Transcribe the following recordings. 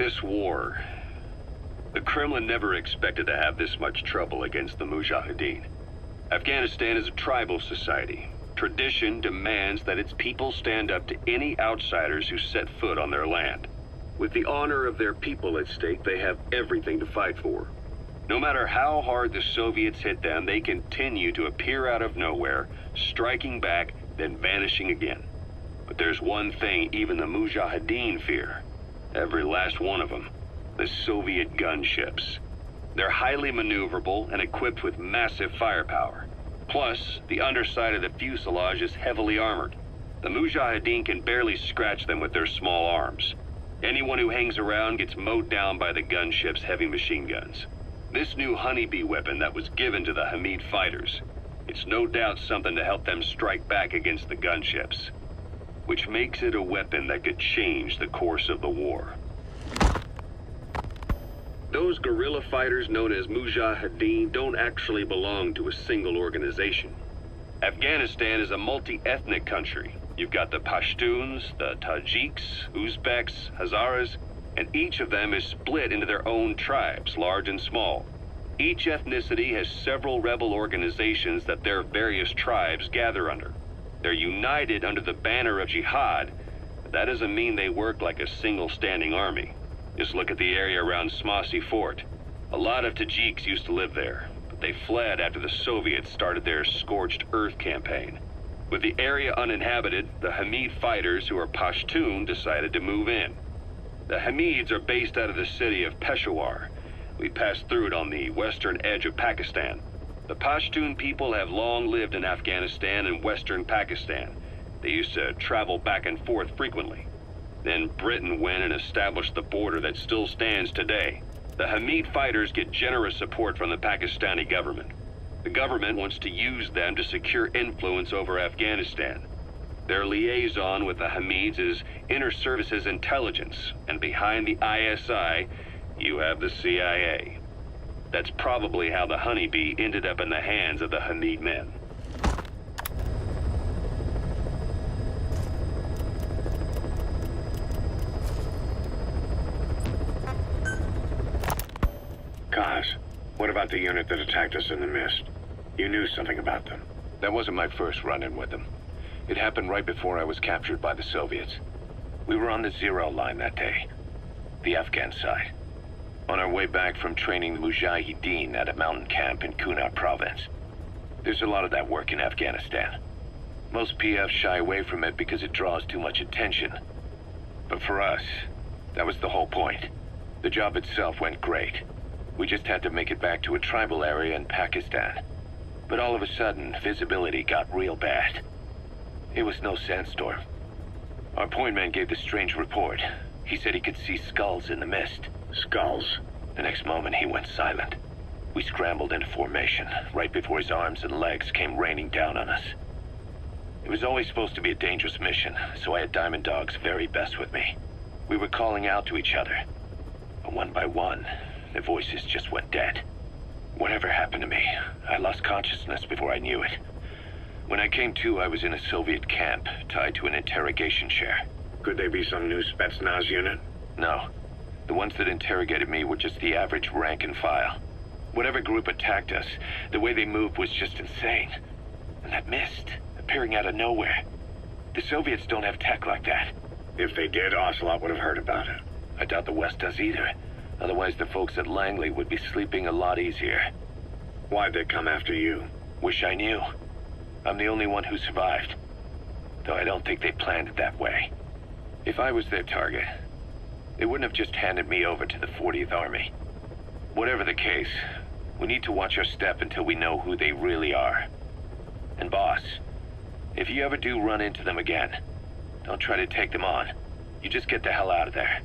This war, the Kremlin never expected to have this much trouble against the Mujahideen. Afghanistan is a tribal society. Tradition demands that its people stand up to any outsiders who set foot on their land. With the honor of their people at stake, they have everything to fight for. No matter how hard the Soviets hit them, they continue to appear out of nowhere, striking back, then vanishing again. But there's one thing even the Mujahideen fear. Every last one of them. The Soviet gunships. They're highly maneuverable and equipped with massive firepower. Plus, the underside of the fuselage is heavily armored. The Mujahideen can barely scratch them with their small arms. Anyone who hangs around gets mowed down by the gunship's heavy machine guns. This new honeybee weapon that was given to the Hamid fighters, it's no doubt something to help them strike back against the gunships, which makes it a weapon that could change the course of the war. Those guerrilla fighters known as Mujahideen don't actually belong to a single organization. Afghanistan is a multi-ethnic country. You've got the Pashtuns, the Tajiks, Uzbeks, Hazaras, and each of them is split into their own tribes, large and small. Each ethnicity has several rebel organizations that their various tribes gather under. They're united under the banner of jihad, but that doesn't mean they work like a single standing army. Just look at the area around Smasi Fort. A lot of Tajiks used to live there, but they fled after the Soviets started their Scorched Earth campaign. With the area uninhabited, the Hamid fighters, who are Pashtun, decided to move in. The Hamids are based out of the city of Peshawar. We passed through it on the western edge of Pakistan. The Pashtun people have long lived in Afghanistan and western Pakistan. They used to travel back and forth frequently. Then Britain went and established the border that still stands today. The Hamid fighters get generous support from the Pakistani government. The government wants to use them to secure influence over Afghanistan. Their liaison with the Hamids is Inter-Services Intelligence, and behind the ISI, you have the CIA. That's probably how the honeybee ended up in the hands of the Hamid men. Kaz, what about the unit that attacked us in the mist? You knew something about them. That wasn't my first run-in with them. It happened right before I was captured by the Soviets. We were on the Zero line that day, the Afghan side, on our way back from training the Mujahideen at a mountain camp in Kunar province. There's a lot of that work in Afghanistan. Most PFs shy away from it because it draws too much attention. But for us, that was the whole point. The job itself went great. We just had to make it back to a tribal area in Pakistan. But all of a sudden, visibility got real bad. It was no sandstorm. Our point man gave this strange report. He said he could see skulls in the mist. Skulls? The next moment, he went silent. We scrambled into formation, right before his arms and legs came raining down on us. It was always supposed to be a dangerous mission, so I had Diamond Dog's very best with me. We were calling out to each other. But one by one, the voices just went dead. Whatever happened to me, I lost consciousness before I knew it. When I came to, I was in a Soviet camp, tied to an interrogation chair. Could they be some new Spetsnaz unit? No. The ones that interrogated me were just the average rank and file. Whatever group attacked us, the way they moved was just insane. And that mist, appearing out of nowhere. The Soviets don't have tech like that. If they did, Ocelot would have heard about it. I doubt the West does either. Otherwise, the folks at Langley would be sleeping a lot easier. Why'd they come after you? Wish I knew. I'm the only one who survived. Though I don't think they planned it that way. If I was their target, they wouldn't have just handed me over to the 40th Army. Whatever the case, we need to watch our step until we know who they really are. And boss, if you ever do run into them again, don't try to take them on. You just get the hell out of there.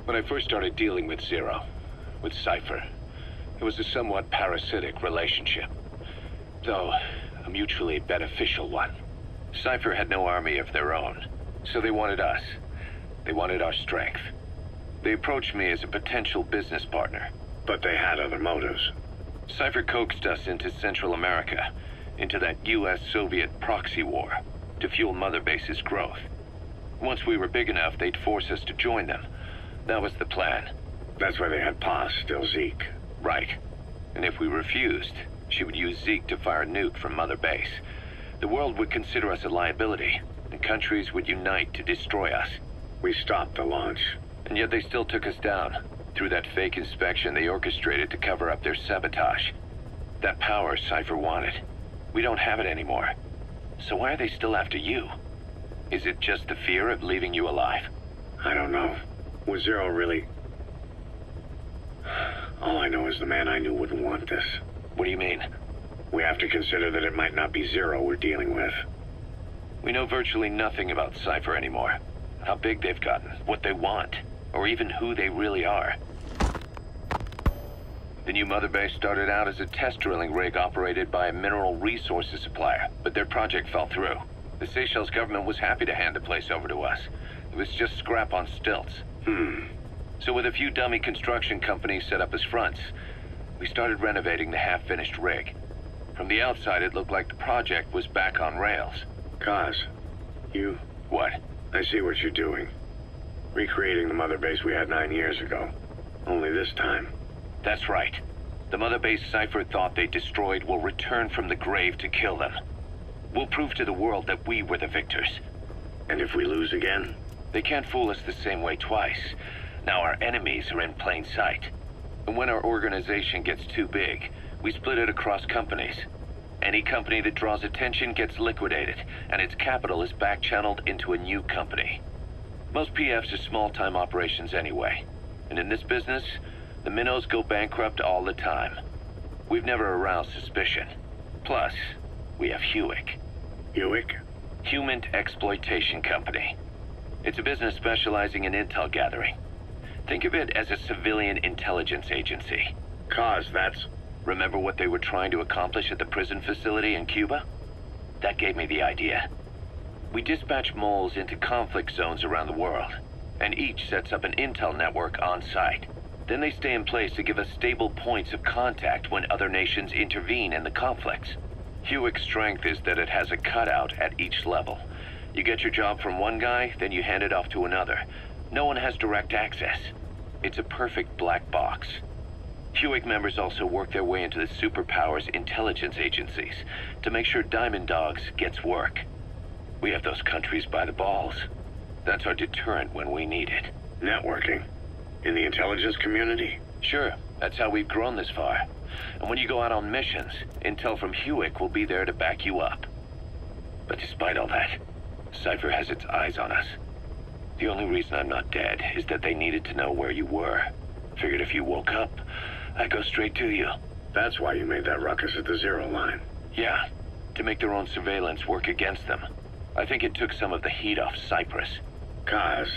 When I first started dealing with Zero, with Cypher, it was a somewhat parasitic relationship. Though, a mutually beneficial one. Cypher had no army of their own, so they wanted us. They wanted our strength. They approached me as a potential business partner. But they had other motives. Cypher coaxed us into Central America, into that US-Soviet proxy war, to fuel Mother Base's growth. Once we were big enough, they'd force us to join them. That was the plan. That's why they had Paz, still Zeke. Right. And if we refused, she would use Zeke to fire a nuke from Mother Base. The world would consider us a liability, and countries would unite to destroy us. We stopped the launch. And yet they still took us down. Through that fake inspection they orchestrated to cover up their sabotage. That power Cypher wanted. We don't have it anymore. So why are they still after you? Is it just the fear of leaving you alive? I don't know. Was Zero really... All I know is the man I knew wouldn't want this. What do you mean? We have to consider that it might not be Zero we're dealing with. We know virtually nothing about Cypher anymore. How big they've gotten, what they want, or even who they really are. The new Mother Base started out as a test drilling rig operated by a mineral resources supplier, but their project fell through. The Seychelles government was happy to hand the place over to us. It was just scrap on stilts. So with a few dummy construction companies set up as fronts, we started renovating the half-finished rig. From the outside, it looked like the project was back on rails. Kaz, you... What? I see what you're doing. Recreating the Mother Base we had 9 years ago. Only this time. That's right. The Mother Base Cypher thought they destroyed will return from the grave to kill them. We'll prove to the world that we were the victors. And if we lose again? They can't fool us the same way twice. Now our enemies are in plain sight. And when our organization gets too big, we split it across companies. Any company that draws attention gets liquidated, and its capital is back-channeled into a new company. Most PFs are small-time operations anyway. And in this business, the minnows go bankrupt all the time. We've never aroused suspicion. Plus, we have Hewick. Hewick? Human Exploitation Company. It's a business specializing in intel gathering. Think of it as a civilian intelligence agency. Kaz, that's... Remember what they were trying to accomplish at the prison facility in Cuba? That gave me the idea. We dispatch moles into conflict zones around the world, and each sets up an intel network on site. Then they stay in place to give us stable points of contact when other nations intervene in the conflicts. Hewick's strength is that it has a cutout at each level. You get your job from one guy, then you hand it off to another. No one has direct access. It's a perfect black box. Hewick members also work their way into the superpowers intelligence agencies to make sure Diamond Dogs gets work. We have those countries by the balls. That's our deterrent when we need it. Networking? In the intelligence community? Sure, that's how we've grown this far. And when you go out on missions, intel from Hewick will be there to back you up. But despite all that, Cypher has its eyes on us. The only reason I'm not dead is that they needed to know where you were. Figured if you woke up, I'd go straight to you. That's why you made that ruckus at the Zero line. Yeah, to make their own surveillance work against them. I think it took some of the heat off Cyprus. Kaz.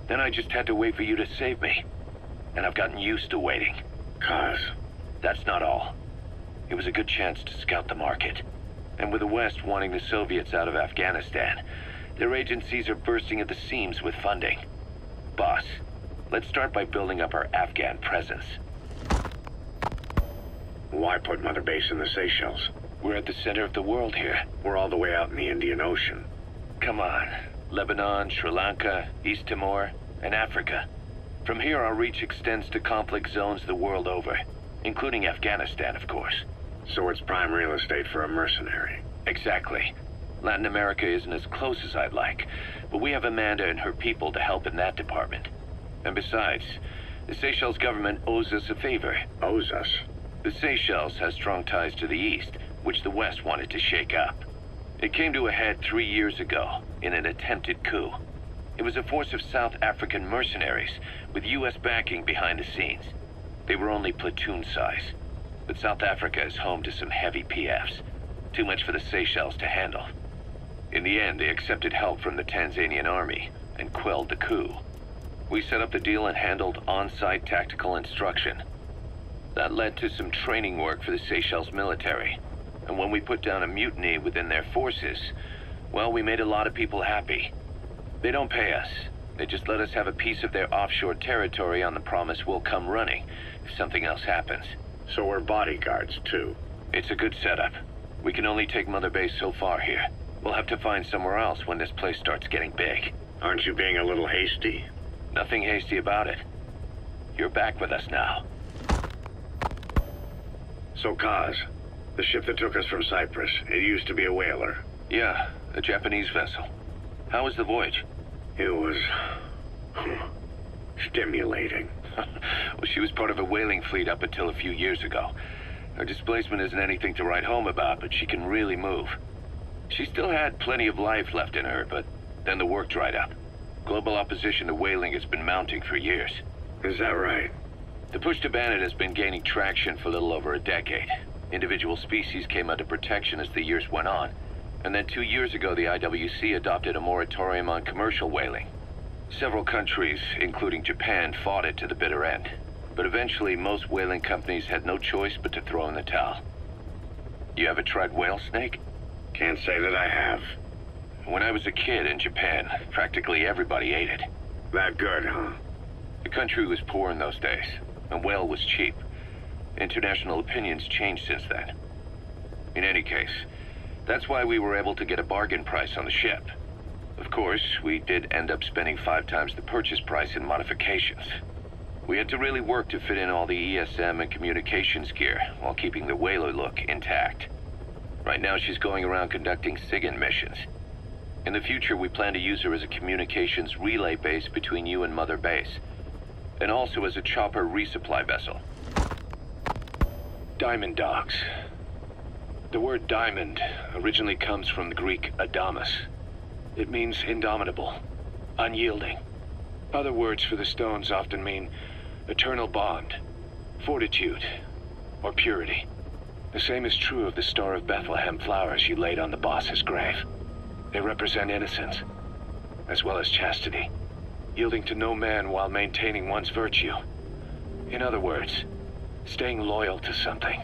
Then I just had to wait for you to save me. And I've gotten used to waiting. Kaz. That's not all. It was a good chance to scout the market. And with the West wanting the Soviets out of Afghanistan, their agencies are bursting at the seams with funding. Boss, let's start by building up our Afghan presence. Why put Mother Base in the Seychelles? We're at the center of the world here. We're all the way out in the Indian Ocean. Come on. Lebanon, Sri Lanka, East Timor, and Africa. From here, our reach extends to conflict zones the world over, including Afghanistan, of course. So it's prime real estate for a mercenary. Exactly. Latin America isn't as close as I'd like, but we have Amanda and her people to help in that department. And besides, the Seychelles government owes us a favor. Owes us? The Seychelles has strong ties to the east, which the West wanted to shake up. It came to a head 3 years ago, in an attempted coup. It was a force of South African mercenaries, with U.S. backing behind the scenes. They were only platoon size. But South Africa is home to some heavy PFs. Too much for the Seychelles to handle. In the end, they accepted help from the Tanzanian army, and quelled the coup. We set up the deal and handled on-site tactical instruction. That led to some training work for the Seychelles military. And when we put down a mutiny within their forces, well, we made a lot of people happy. They don't pay us. They just let us have a piece of their offshore territory on the promise we'll come running if something else happens. So we're bodyguards, too. It's a good setup. We can only take Mother Base so far here. We'll have to find somewhere else when this place starts getting big. Aren't you being a little hasty? Nothing hasty about it. You're back with us now. So, Kaz, the ship that took us from Cyprus, it used to be a whaler. Yeah, a Japanese vessel. How was the voyage? It was... stimulating. Well, she was part of a whaling fleet up until a few years ago. Her displacement isn't anything to write home about, but she can really move. She still had plenty of life left in her, but then the work dried up. Global opposition to whaling has been mounting for years. Is that right? The push to ban it has been gaining traction for a little over a decade. Individual species came under protection as the years went on, and then 2 years ago the IWC adopted a moratorium on commercial whaling. Several countries, including Japan, fought it to the bitter end, but eventually most whaling companies had no choice but to throw in the towel. You ever tried whale snake? Can't say that I have. When I was a kid in Japan, practically everybody ate it. That good, huh? The country was poor in those days, and whale was cheap. International opinions changed since then. In any case, that's why we were able to get a bargain price on the ship. Of course, we did end up spending 5 times the purchase price in modifications. We had to really work to fit in all the ESM and communications gear while keeping the whaler look intact. Right now she's going around conducting SIGINT missions. In the future, we plan to use her as a communications relay base between you and Mother Base, and also as a chopper resupply vessel. Diamond dogs. The word diamond originally comes from the Greek adamas. It means indomitable, unyielding. Other words for the stones often mean eternal bond, fortitude, or purity. The same is true of the Star of Bethlehem flowers you laid on the boss's grave. They represent innocence, as well as chastity, yielding to no man while maintaining one's virtue. In other words, staying loyal to something.